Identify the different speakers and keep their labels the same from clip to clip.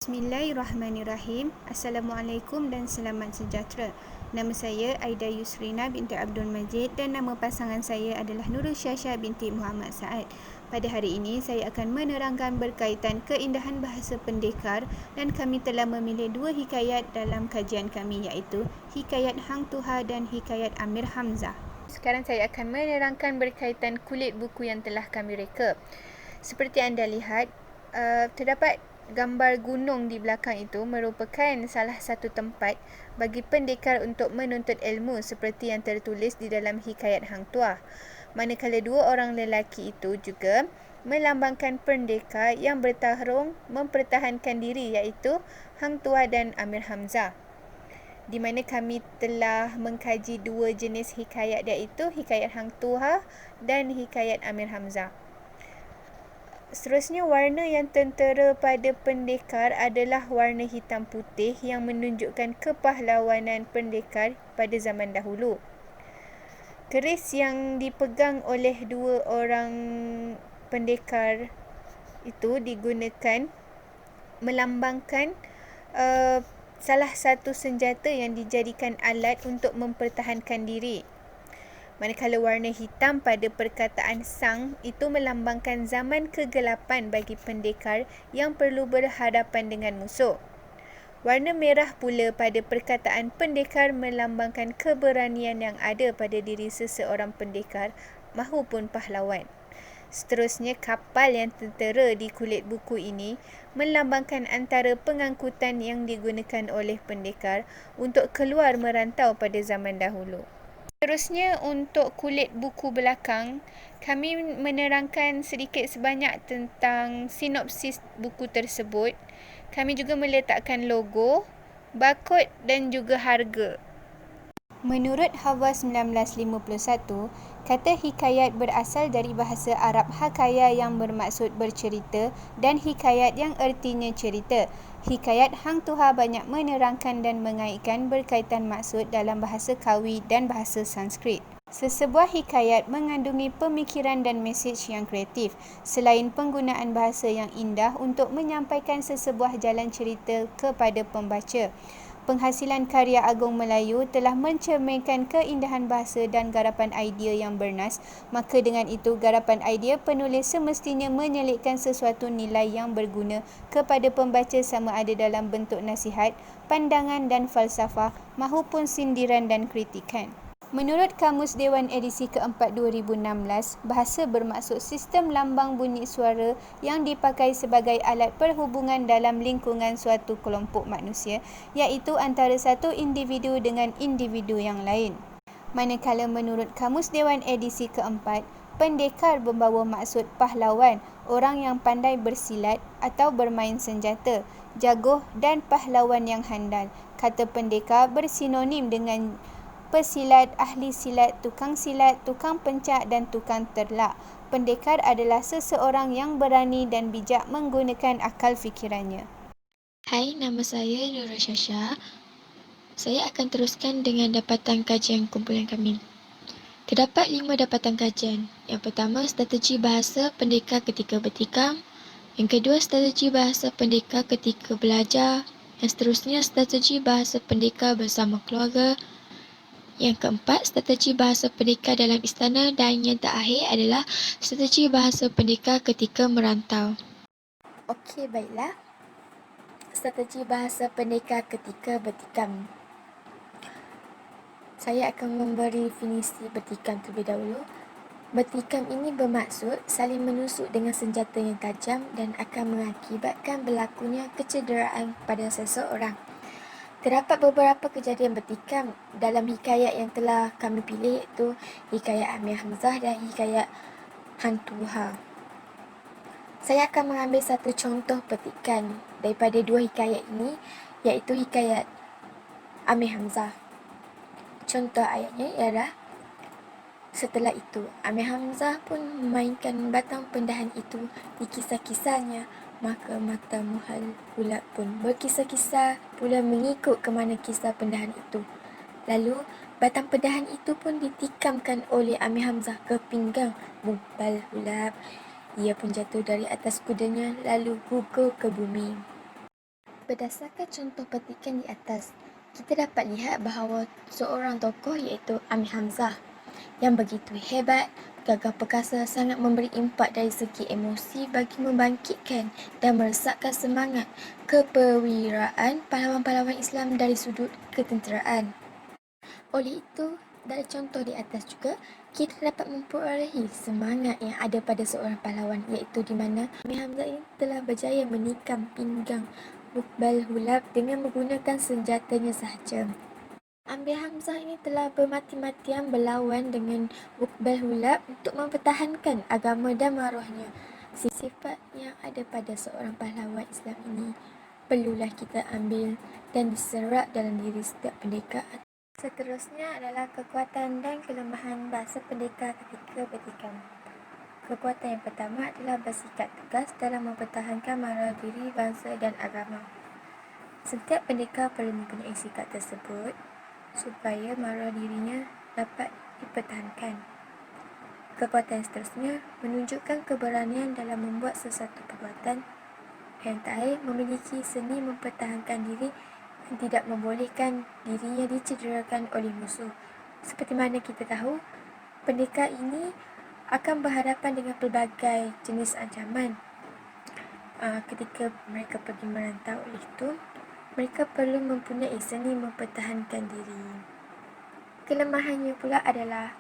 Speaker 1: Bismillahirrahmanirrahim. Assalamualaikum dan selamat sejahtera. Nama saya Aida Yusrina binti Abdul Majid dan nama pasangan saya adalah Nurul Syasha binti Muhammad Saad. Pada hari ini saya akan menerangkan berkaitan keindahan bahasa pendekar dan kami telah memilih dua hikayat dalam kajian kami iaitu Hikayat Hang Tuha dan Hikayat Amir Hamzah. Sekarang saya akan menerangkan berkaitan kulit buku yang telah kami reka. Seperti anda lihat, terdapat gambar gunung di belakang itu merupakan salah satu tempat bagi pendekar untuk menuntut ilmu seperti yang tertulis di dalam Hikayat Hang Tuah. Manakala dua orang lelaki itu juga melambangkan pendekar yang bertarung mempertahankan diri iaitu Hang Tuah dan Amir Hamzah. Di mana kami telah mengkaji dua jenis hikayat iaitu Hikayat Hang Tuah dan Hikayat Amir Hamzah. Seterusnya, warna yang tentera pada pendekar adalah warna hitam putih yang menunjukkan kepahlawanan pendekar pada zaman dahulu. Keris yang dipegang oleh dua orang pendekar itu digunakan melambangkan salah satu senjata yang dijadikan alat untuk mempertahankan diri. Manakala warna hitam pada perkataan sang itu melambangkan zaman kegelapan bagi pendekar yang perlu berhadapan dengan musuh. Warna merah pula pada perkataan pendekar melambangkan keberanian yang ada pada diri seseorang pendekar mahupun pahlawan. Seterusnya, kapal yang tentera di kulit buku ini melambangkan antara pengangkutan yang digunakan oleh pendekar untuk keluar merantau pada zaman dahulu. Seterusnya, untuk kulit buku belakang, kami menerangkan sedikit sebanyak tentang sinopsis buku tersebut. Kami juga meletakkan logo, barcode dan juga harga. Menurut Hawa 1951, kata hikayat berasal dari bahasa Arab hakaya yang bermaksud bercerita dan hikayat yang ertinya cerita. Hikayat Hang Tuha banyak menerangkan dan mengaitkan berkaitan maksud dalam bahasa Kawi dan bahasa Sanskrit. Sesebuah hikayat mengandungi pemikiran dan mesej yang kreatif, selain penggunaan bahasa yang indah untuk menyampaikan sesebuah jalan cerita kepada pembaca. Penghasilan karya agung Melayu telah mencerminkan keindahan bahasa dan garapan idea yang bernas, maka dengan itu garapan idea penulis semestinya menyelitkan sesuatu nilai yang berguna kepada pembaca sama ada dalam bentuk nasihat, pandangan dan falsafah mahupun sindiran dan kritikan. Menurut Kamus Dewan edisi keempat 2016, bahasa bermaksud sistem lambang bunyi suara yang dipakai sebagai alat perhubungan dalam lingkungan suatu kelompok manusia, iaitu antara satu individu dengan individu yang lain. Manakala menurut Kamus Dewan edisi keempat, pendekar membawa maksud pahlawan, orang yang pandai bersilat atau bermain senjata, jago dan pahlawan yang handal. Kata pendekar bersinonim dengan pesilat, ahli silat, tukang pencak dan tukang terlak. Pendekar adalah seseorang yang berani dan bijak menggunakan akal fikirannya.
Speaker 2: Hai, nama saya Nurul Syasha. Saya akan teruskan dengan dapatan kajian kumpulan kami. Terdapat 5 dapatan kajian. Yang pertama, strategi bahasa pendekar ketika bertikam. Yang kedua, strategi bahasa pendekar ketika belajar. Yang seterusnya, strategi bahasa pendekar bersama keluarga. Yang keempat, strategi bahasa pendekar dalam istana. Dan yang terakhir adalah strategi bahasa pendekar ketika merantau. Okey, baiklah. Strategi bahasa pendekar ketika bertikam. Saya akan memberi definisi bertikam terlebih dahulu. Bertikam ini bermaksud saling menusuk dengan senjata yang tajam dan akan mengakibatkan berlakunya kecederaan pada seseorang. Terdapat beberapa kejadian bertikam dalam hikayat yang telah kami pilih, iaitu Hikayat Amir Hamzah dan Hikayat Hang Tuha. Saya akan mengambil satu contoh petikan daripada dua hikayat ini, iaitu Hikayat Amir Hamzah. Contoh ayatnya ialah, setelah itu, Amir Hamzah pun memainkan batang pendahan itu di kisah-kisahnya, maka mata Muhal Hulak pun berkisah-kisah pula mengikut ke mana kisah pendahan itu. Lalu, batang pendahan itu pun ditikamkan oleh Amir Hamzah ke pinggang Muhal Hulak. Ia pun jatuh dari atas kudanya lalu gugur ke bumi. Berdasarkan contoh petikan di atas, kita dapat lihat bahawa seorang tokoh iaitu Amir Hamzah yang begitu hebat, gagah perkasa sangat memberi impak dari segi emosi bagi membangkitkan dan meresapkan semangat keperwiraan pahlawan-pahlawan Islam dari sudut ketenteraan. Oleh itu, dari contoh di atas juga, kita dapat memperolehi semangat yang ada pada seorang pahlawan iaitu di mana Amir Hamzah ini telah berjaya menikam pinggang Muqbil Hulab dengan menggunakan senjatanya sahaja. Amir Hamzah ini telah bermati-matian berlawan dengan Muqbil Hulab untuk mempertahankan agama dan maruahnya. Sifat yang ada pada seorang pahlawan Islam ini perlulah kita ambil dan diserat dalam diri setiap pendekar. Seterusnya adalah kekuatan dan kelemahan bahasa pendekar ketika petikan. Kekuatan yang pertama adalah bersikap tegas dalam mempertahankan maruah diri, bangsa dan agama. Setiap pendekar perlu mempunyai sikap tersebut supaya maruah dirinya dapat dipertahankan. Kekuatan seterusnya menunjukkan keberanian dalam membuat sesuatu perbuatan. Yang terakhir, memiliki seni mempertahankan diri yang tidak membolehkan dirinya dicederakan oleh musuh. Seperti mana kita tahu, pendekar ini akan berhadapan dengan pelbagai jenis ancaman. Ketika mereka pergi merantau, oleh itu, mereka perlu mempunyai seni mempertahankan diri. Kelemahannya pula adalah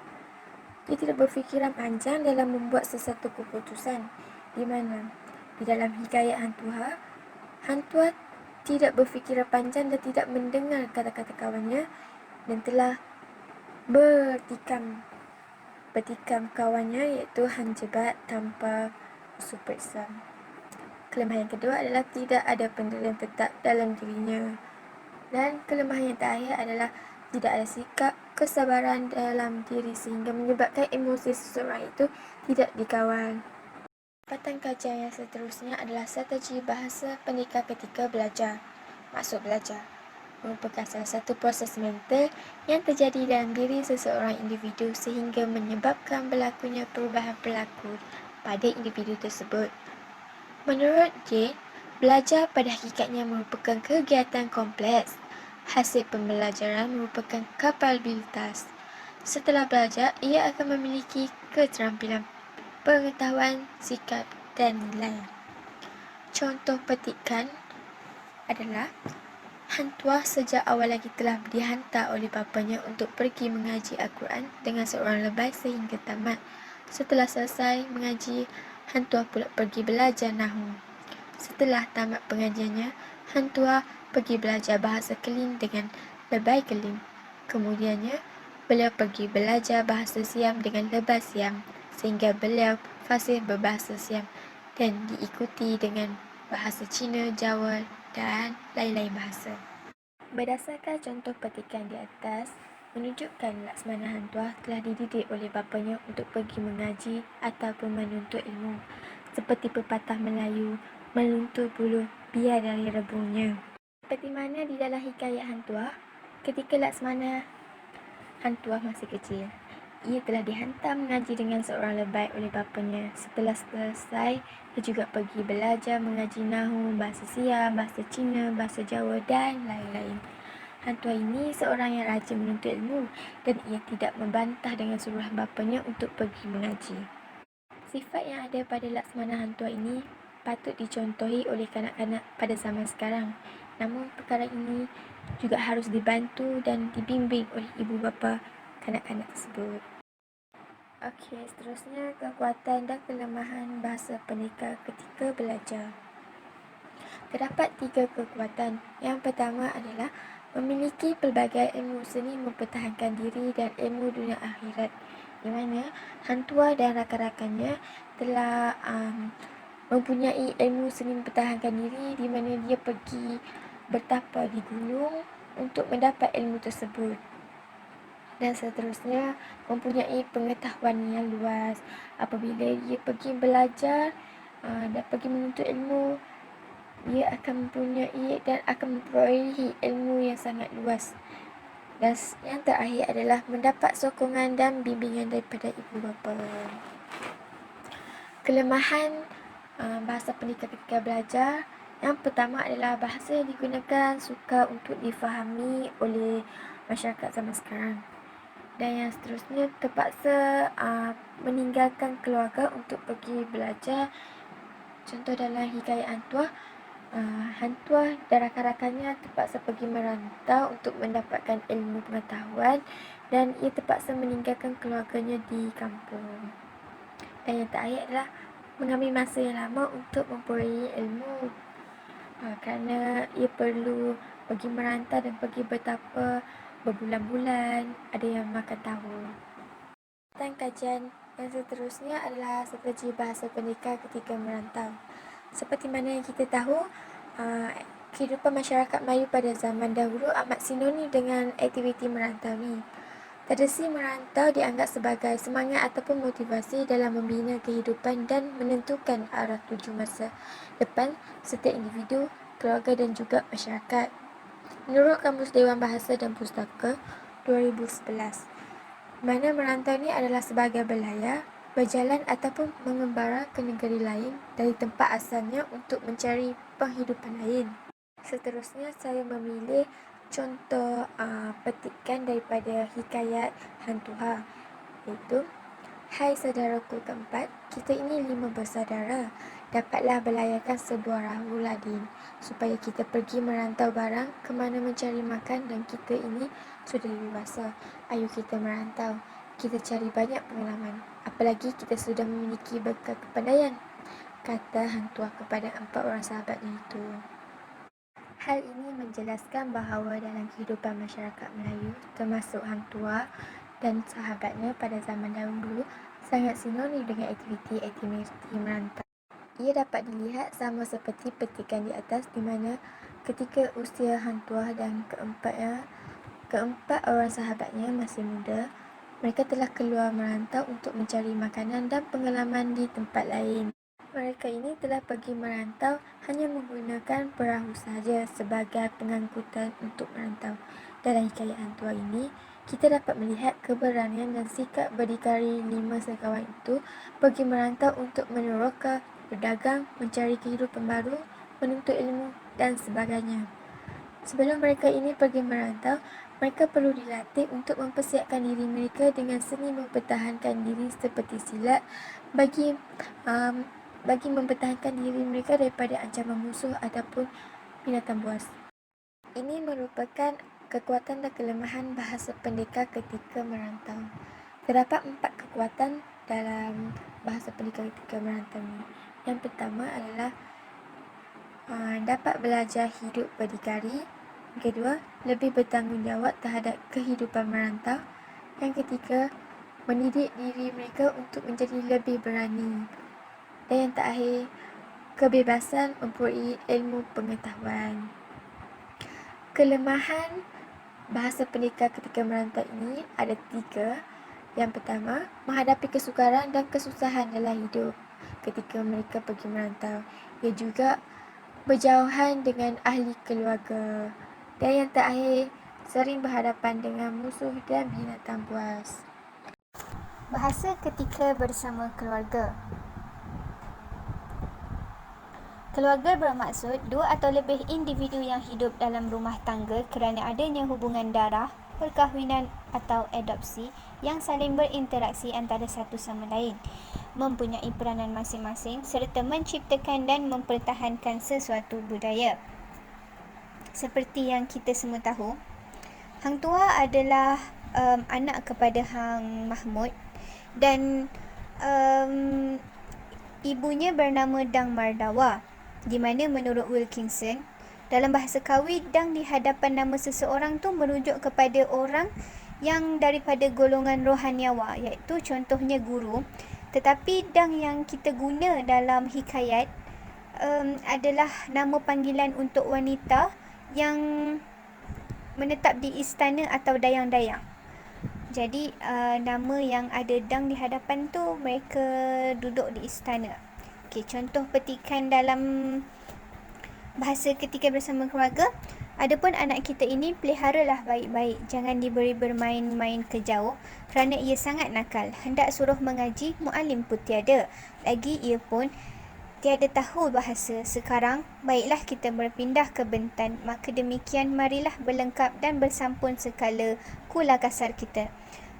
Speaker 2: dia tidak berfikiran panjang dalam membuat sesuatu keputusan, di mana di dalam hikayat Hantua tidak berfikiran panjang dan tidak mendengar kata-kata kawannya dan telah bertikam kawannya iaitu Han Jebat tanpa usul periksa. Kelemahan yang kedua adalah tidak ada pendirian tetap dalam dirinya. Dan kelemahan yang terakhir adalah tidak ada sikap kesabaran dalam diri sehingga menyebabkan emosi seseorang itu tidak dikawal. Tempatan kajian yang seterusnya adalah strategi bahasa pendekar ketika belajar. Maksud belajar merupakan salah satu proses mental yang terjadi dalam diri seseorang individu sehingga menyebabkan berlakunya perubahan perilaku pada individu tersebut. Menurut Jane, belajar pada hakikatnya merupakan kegiatan kompleks. Hasil pembelajaran merupakan kapabilitas. Setelah belajar, ia akan memiliki keterampilan, pengetahuan, sikap dan nilai. Contoh petikan adalah Hantua sejak awal lagi telah dihantar oleh bapanya untuk pergi mengaji Al-Quran dengan seorang lebay sehingga tamat. Setelah selesai mengaji, Hantua pula pergi belajar Nahu. Setelah tamat pengajiannya, Hantua pergi belajar bahasa Keling dengan lebay Keling. Kemudiannya, beliau pergi belajar bahasa Siam dengan lebay Siam sehingga beliau fasih berbahasa Siam dan diikuti dengan bahasa Cina, Jawa dan lain-lain bahasa. Berdasarkan contoh petikan di atas, menunjukkan Laksmana Hantua telah dididik oleh bapanya untuk pergi mengaji ataupun menuntut ilmu. Seperti pepatah Melayu, meluntur buluh biar dari rebungnya. Seperti mana di dalam hikayat Hantua, ketika Laksmana Hantua masih kecil, ia telah dihantar mengaji dengan seorang lebay oleh bapanya. Setelah selesai, ia juga pergi belajar mengaji Nahu, bahasa Siam, bahasa Cina, bahasa Jawa dan lain-lain. Hantua ini seorang yang rajin menuntut ilmu dan ia tidak membantah dengan suruhan bapanya untuk pergi mengaji. Sifat yang ada pada Laksmana Hantua ini patut dicontohi oleh kanak-kanak pada zaman sekarang. Namun perkara ini juga harus dibantu dan dibimbing oleh ibu bapa kanak-kanak tersebut. Okey, seterusnya kekuatan dan kelemahan bahasa pendekar ketika belajar. Terdapat 3 kekuatan. Yang pertama adalah memiliki pelbagai ilmu seni mempertahankan diri dan ilmu dunia akhirat, di mana Hantua dan rakan-rakannya telah mempunyai ilmu seni mempertahankan diri di mana dia pergi bertapa di gunung untuk mendapat ilmu tersebut. Dan seterusnya mempunyai pengetahuan yang luas. Apabila dia pergi belajar dan pergi menuntut ilmu, dia akan mempunyai dan akan memperolehi ilmu yang sangat luas. Dan yang terakhir adalah mendapat sokongan dan bimbingan daripada ibu bapa. Kelemahan bahasa pendekar ketika belajar Yang pertama adalah bahasa yang digunakan sukar untuk difahami oleh masyarakat zaman sekarang. Dan yang seterusnya terpaksa meninggalkan keluarga untuk pergi belajar. Contoh dalam hikayat Hantuah dan rakan-rakannya terpaksa pergi merantau untuk mendapatkan ilmu pengetahuan dan ia terpaksa meninggalkan keluarganya di kampung. Dan yang terakhir adalah mengambil masa yang lama untuk memperoleh ilmu kerana ia perlu pergi merantau dan pergi bertapa berbulan-bulan, ada yang makan tahun. Dan kajian yang seterusnya adalah strategi bahasa pendekar ketika merantau. Seperti mana yang kita tahu, kehidupan masyarakat Melayu pada zaman dahulu amat sinonim dengan aktiviti merantau ni. Tradisi merantau dianggap sebagai semangat ataupun motivasi dalam membina kehidupan dan menentukan arah tuju masa depan setiap individu, keluarga dan juga masyarakat. Menurut Kamus Dewan Bahasa dan Pustaka 2011, mana merantau ni adalah sebagai berlayar, berjalan ataupun mengembara ke negeri lain dari tempat asalnya untuk mencari penghidupan lain. Seterusnya saya memilih contoh petikan daripada hikayat Hantuha, iaitu hai saudaraku keempat, kita ini 5 bersaudara. Dapatlah berlayarkan sebuah rahu ladin supaya kita pergi merantau barang ke mana mencari makan dan kita ini sudah dewasa. Ayo kita merantau. Kita cari banyak pengalaman. Apalagi kita sudah memiliki bekal kepandaian, kata Hantuah kepada 4 orang sahabatnya itu. Hal ini menjelaskan bahawa dalam kehidupan masyarakat Melayu, termasuk Hantuah dan sahabatnya pada zaman dahulu, sangat sinonim dengan aktiviti merantau. Ia dapat dilihat sama seperti petikan di atas di mana ketika usia Hantuah dan keempat orang sahabatnya masih muda, mereka telah keluar merantau untuk mencari makanan dan pengalaman di tempat lain. Mereka ini telah pergi merantau hanya menggunakan perahu sahaja sebagai pengangkutan untuk merantau. Dalam hikayat Hantuah ini, kita dapat melihat keberanian dan sikap berdikari 5 sekawan itu pergi merantau untuk meneroka, berdagang, mencari kehidupan baru, menuntut ilmu dan sebagainya. Sebelum mereka ini pergi merantau, mereka perlu dilatih untuk mempersiapkan diri mereka dengan seni mempertahankan diri seperti silat bagi mempertahankan diri mereka daripada ancaman musuh ataupun binatang buas. Ini merupakan kekuatan dan kelemahan bahasa pendekar ketika merantau. Terdapat 4 kekuatan dalam bahasa pendekar ketika merantau ini. Yang pertama adalah dapat belajar hidup berdikari. Yang kedua, lebih bertanggungjawab terhadap kehidupan merantau. Yang ketiga, mendidik diri mereka untuk menjadi lebih berani. Dan yang terakhir, kebebasan memperoleh ilmu pengetahuan. Kelemahan bahasa pendekar ketika merantau ini ada 3. Yang pertama, menghadapi kesukaran dan kesusahan dalam hidup ketika mereka pergi merantau. Ia juga berjauhan dengan ahli keluarga. Dan yang terakhir, sering berhadapan dengan musuh dan binatang buas.
Speaker 1: Bahasa ketika bersama keluarga. Keluarga bermaksud 2 atau lebih individu yang hidup dalam rumah tangga kerana adanya hubungan darah, perkahwinan atau adopsi yang saling berinteraksi antara satu sama lain, mempunyai peranan masing-masing serta menciptakan dan mempertahankan sesuatu budaya. Seperti yang kita semua tahu, Hang Tuah adalah anak kepada Hang Mahmud dan ibunya bernama Dang Mardawa, di mana menurut Wilkinson, dalam bahasa Kawi, dang di hadapan nama seseorang tu merujuk kepada orang yang daripada golongan rohaniawa, iaitu contohnya guru. Tetapi dang yang kita guna dalam hikayat adalah nama panggilan untuk wanita yang menetap di istana atau dayang-dayang. Jadi nama yang ada dang di hadapan tu mereka duduk di istana. Okey, contoh petikan dalam bahasa ketika bersama keluarga. Adapun anak kita ini peliharalah baik-baik, jangan diberi bermain-main ke jauh kerana ia sangat nakal. Hendak suruh mengaji, muallim pun tiada. Lagi ia pun Tiada tahu bahasa sekarang, baiklah kita berpindah ke Bentan, maka demikian marilah berlengkap dan bersampun sekala kula kasar kita.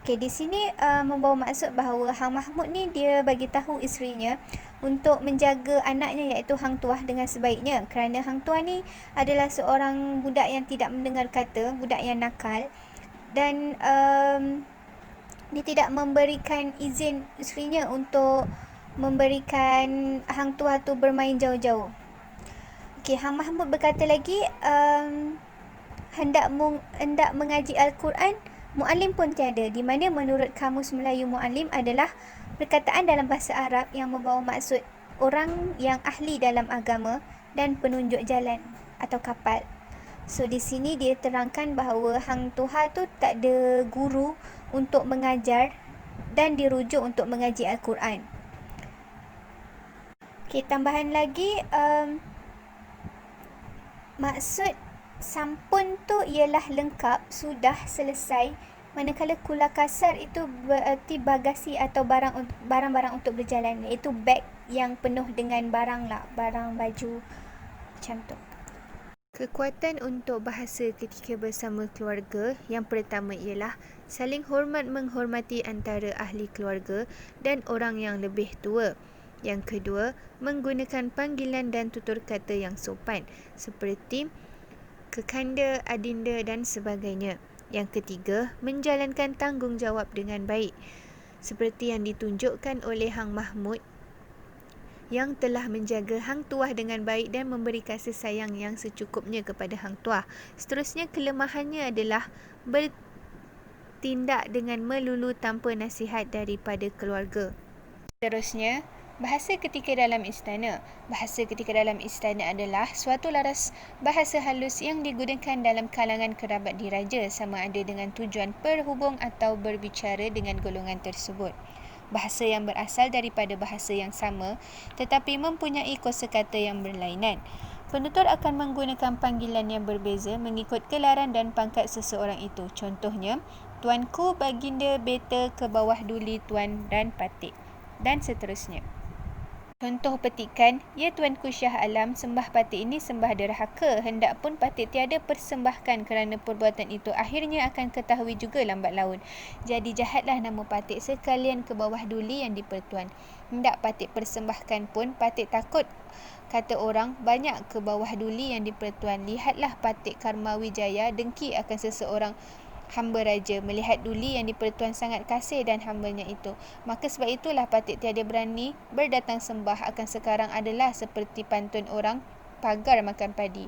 Speaker 1: Okey, di sini membawa maksud bahawa Hang Mahmud ni dia bagi tahu isterinya untuk menjaga anaknya iaitu Hang Tuah dengan sebaiknya, kerana Hang Tuah ni adalah seorang budak yang tidak mendengar kata, budak yang nakal, dan dia tidak memberikan izin isterinya untuk memberikan Hang Tuah tu bermain jauh-jauh. Okey, Hang Mahmud berkata lagi, hendak mengaji Al-Quran, muallim pun tiada, di mana menurut Kamus Melayu muallim adalah perkataan dalam bahasa Arab yang membawa maksud orang yang ahli dalam agama dan penunjuk jalan atau kapal. So di sini dia terangkan bahawa Hang Tuah tu tak ada guru untuk mengajar dan dirujuk untuk mengaji Al-Quran. Okey, tambahan lagi, maksud sampun tu ialah lengkap, sudah selesai, manakala kula kasar itu bererti bagasi atau barang-barang untuk berjalan, iaitu beg yang penuh dengan barang lah, barang baju macam tu. Kekuatan untuk bahasa ketika bersama keluarga yang pertama ialah saling hormat menghormati antara ahli keluarga dan orang yang lebih tua. Yang kedua, menggunakan panggilan dan tutur kata yang sopan seperti kekanda, adinda dan sebagainya. Yang ketiga, menjalankan tanggungjawab dengan baik seperti yang ditunjukkan oleh Hang Mahmud yang telah menjaga Hang Tuah dengan baik dan memberi kasih sayang yang secukupnya kepada Hang Tuah. Seterusnya, kelemahannya adalah bertindak dengan melulu tanpa nasihat daripada keluarga. Seterusnya, bahasa ketika dalam istana. Bahasa ketika dalam istana adalah suatu laras bahasa halus yang digunakan dalam kalangan kerabat diraja sama ada dengan tujuan berhubung atau berbicara dengan golongan tersebut. Bahasa yang berasal daripada bahasa yang sama tetapi mempunyai kosakata yang berlainan. Penutur akan menggunakan panggilan yang berbeza mengikut gelaran dan pangkat seseorang itu. Contohnya, tuanku, baginda, beta, ke bawah duli, tuan dan patik, dan seterusnya. Contoh petikan, ya tuanku Syah Alam, sembah patik ini sembah derhaka, hendak pun patik tiada persembahkan kerana perbuatan itu akhirnya akan ketahui juga lambat laun. Jadi jahatlah nama patik sekalian ke bawah duli yang dipertuan. Hendak patik persembahkan pun patik takut, kata orang, banyak ke bawah duli yang dipertuan. Lihatlah patik Karmawi Jaya dengki akan seseorang hamba raja, melihat duli yang dipertuan sangat kasih dan hambanya itu. Maka sebab itulah patik tiada berani berdatang sembah akan sekarang adalah seperti pantun orang pagar makan padi.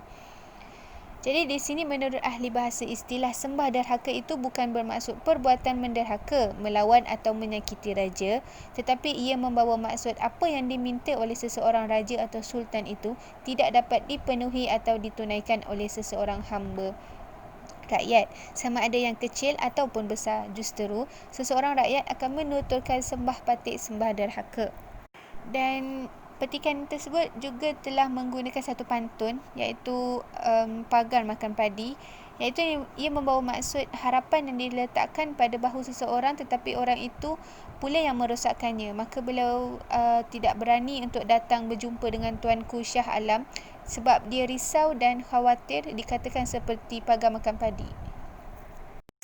Speaker 1: Jadi di sini menurut ahli bahasa istilah sembah derhaka itu bukan bermaksud perbuatan menderhaka, melawan atau menyakiti raja, tetapi ia membawa maksud apa yang diminta oleh seseorang raja atau sultan itu tidak dapat dipenuhi atau ditunaikan oleh seseorang hamba rakyat, sama ada yang kecil ataupun besar. Justeru, seseorang rakyat akan menuturkan sembah patik sembah derhaka. Dan petikan tersebut juga telah menggunakan satu pantun iaitu pagar makan padi, iaitu ia membawa maksud harapan yang diletakkan pada bahu seseorang tetapi orang itu pula yang merosakkannya. Maka beliau tidak berani untuk datang berjumpa dengan tuanku Syah Alam sebab dia risau dan khawatir dikatakan seperti pagar makan padi.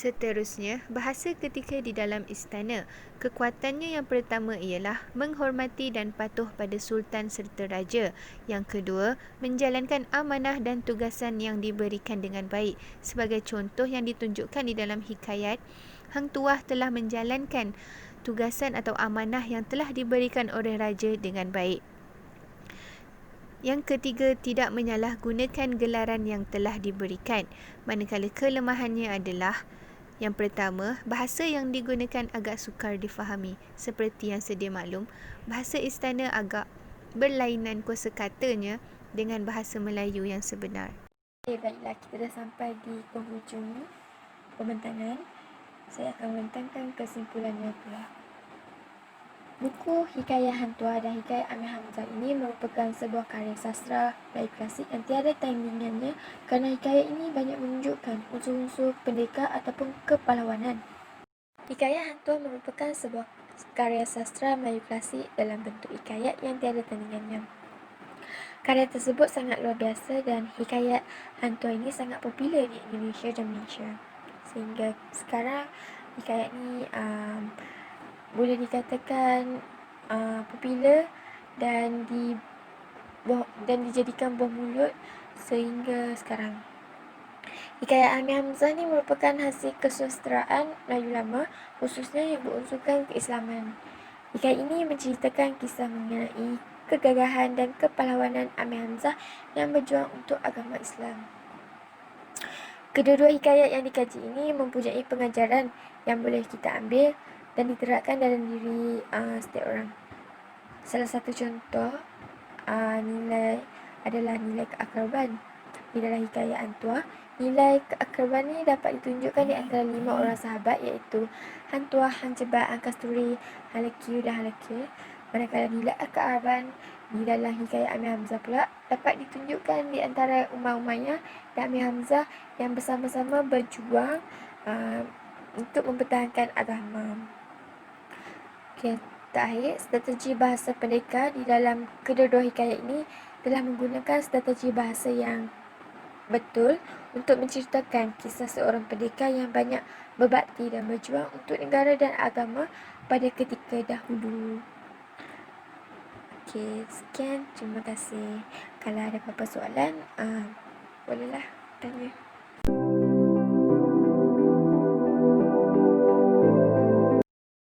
Speaker 1: Seterusnya, bahasa ketika di dalam istana. Kekuatannya yang pertama ialah menghormati dan patuh pada sultan serta raja. Yang kedua, menjalankan amanah dan tugasan yang diberikan dengan baik. Sebagai contoh yang ditunjukkan di dalam hikayat, Hang Tuah telah menjalankan tugasan atau amanah yang telah diberikan oleh raja dengan baik. Yang ketiga, tidak menyalahgunakan gelaran yang telah diberikan. Manakala kelemahannya adalah yang pertama, bahasa yang digunakan agak sukar difahami. Seperti yang sedia maklum, bahasa istana agak berlainan kosakatanya dengan bahasa Melayu yang sebenar.
Speaker 2: Okay, baiklah, kita dah sampai di penghujung pembentangan. Saya akan membentangkan kesimpulannya pula. Buku Hikayat Hang Tuah dan Hikayat Amir Hamzah ini merupakan sebuah karya sastra Melayu klasik yang tiada tandingannya kerana hikayat ini banyak menunjukkan unsur-unsur pendekar ataupun kepahlawanan. Hikayat Hang Tuah merupakan sebuah karya sastra Melayu klasik dalam bentuk hikayat yang tiada tandingannya. Karya tersebut sangat luar biasa dan hikayat hantu ini sangat popular di Indonesia dan Malaysia. Sehingga sekarang hikayat ni boleh dikatakan popular dan dijadikan buah mulut sehingga sekarang. Hikayat Amir Hamzah ni merupakan hasil kesusastraan Melayu lama, khususnya yang berunsurkan keislaman. Hikayat ini menceritakan kisah mengenai kegagahan dan kepahlawanan Amir Hamzah yang berjuang untuk agama Islam. Kedua-dua hikayat yang dikaji ini mempunyai pengajaran yang boleh kita ambil dan diterapkan dalam diri setiap orang. Salah satu contoh nilai adalah nilai keakraban. Di dalam hikayat Hantuah, nilai keakraban ni dapat ditunjukkan di antara 5 orang sahabat, iaitu Hantuah, Han Jebat, Han Kasturi, Han Lekir dan Han Lekir. Manakala nilai keakraban di dalam hikayat Amir Hamzah pula dapat ditunjukkan di antara Umar Umayyah dan Amir Hamzah yang bersama-sama berjuang untuk mempertahankan agama. Okay, terakhir, strategi bahasa pendekar di dalam kedua-dua hikayat ini telah menggunakan strategi bahasa yang betul untuk menceritakan kisah seorang pendekar yang banyak berbakti dan berjuang untuk negara dan agama pada ketika dahulu. Okey, sekian. Terima kasih. Kalau ada apa-apa soalan, bolehlah tanya.